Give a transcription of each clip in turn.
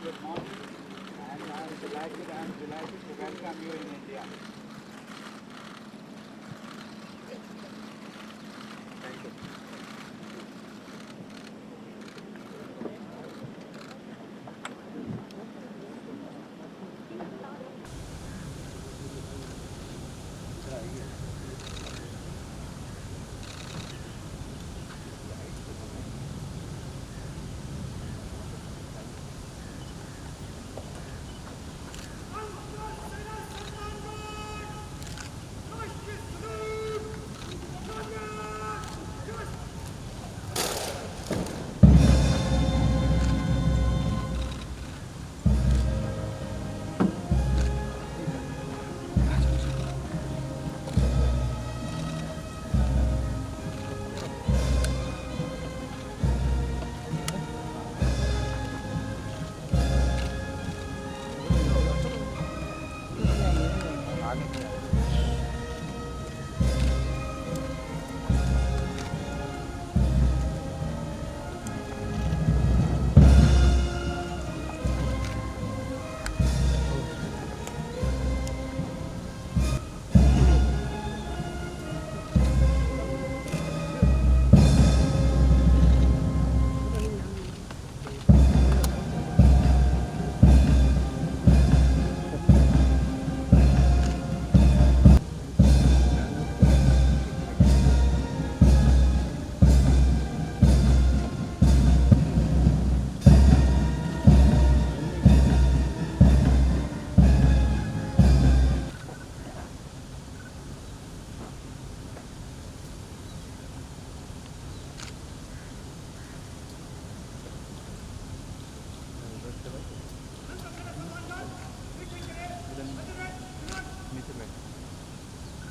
Good morning, and I am delighted to welcome you in India. Thank you.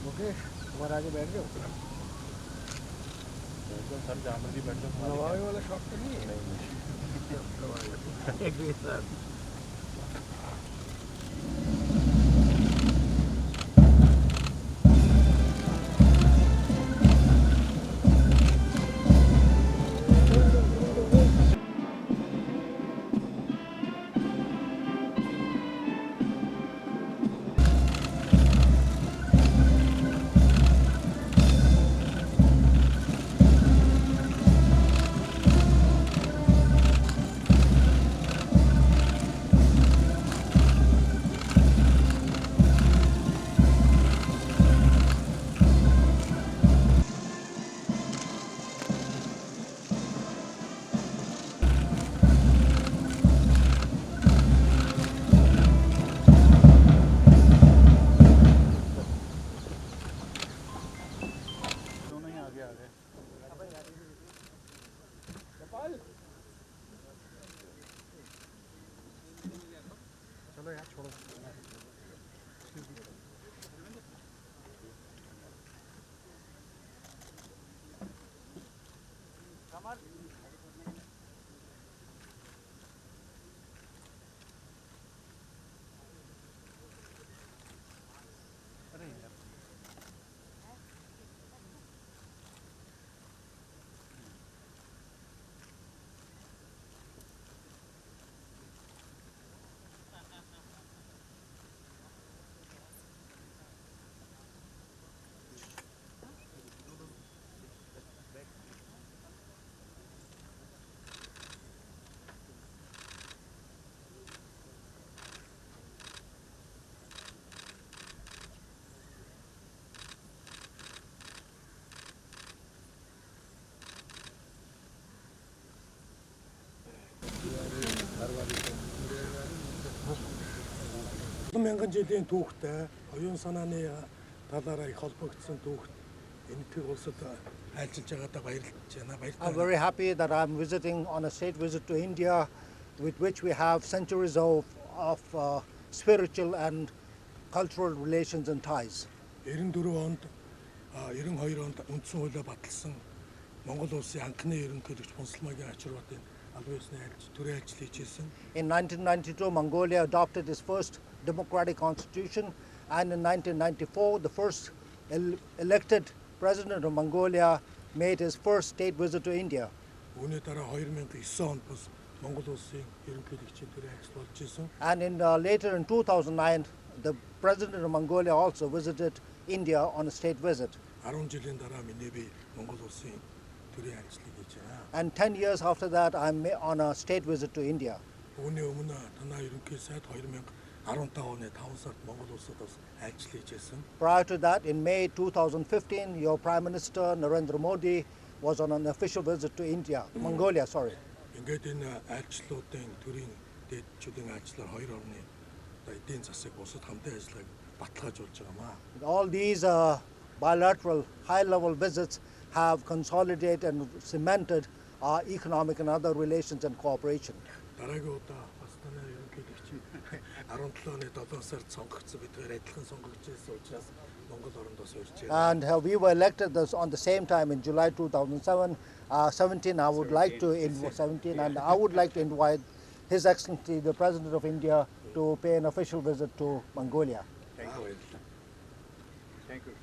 Mukesh तुम्हारे आगे बैठ जाओ sir जहाँ मर्जी बैठ जाओ नवावे वाला शॉट तो नहीं है चलो यार छोड़ो мянган жилийн түүхтэй оюун санааны талаараа их холбогдсон түүхт энэтхэг улсад ажиллаж байгаадаа баярлж байна. I'm very happy that I'm visiting on a state visit to India, with which we have centuries of spiritual and cultural relations and ties. 94 онд 92 онд үндсэн хуулиа баталсан Монгол улсын анхны ерөнхийлөгч Бунсалмаагийн ачааллуудын албан ёсны төрийн ажил хийжсэн. In 1992, Mongolia adopted its first democratic constitution, and in 1994, the first elected president of Mongolia made his first state visit to India. Үүний дараа 2009 онд бас Монгол улсын ерөнхийлөгчийн төрийн ажил болж исэн. And later in 2009, the president of Mongolia also visited India on a state visit. 10 жилийн дараа миний би Монгол улсын төрийн ажлыг хийж байна. And 10 years after that, I'm on a state visit to India. Үүний өмнө танаа ерөнхий сайд 2015 оны 5 сард Монгол улсад бас ажил хийжсэн. Prior to that, in May 2015, your Prime Minister Narendra Modi was on an official visit to India, Mongolia, sorry. Ингээд энэ ажлуудын төрийн дээдчүүдийн ажлаар хоёр орны эдийн засаг бусад хамтын ажиллагааг баталгаажуулж байгаамаа. All these bilateral high-level visits have consolidated and cemented our economic and other relations and cooperation. Дараагийн удаа бас танай ерөнхийлөгчийн 17 оны 7 сард сонгогдсон бидгээр адилхан сонгогдож байсан учраас Монгол оронд бас урьж байна. And we were elected on the same time in July 2007. 17, I would like to invite His Excellency, the President of India, to pay an official visit to Mongolia. Thank you. Thank you.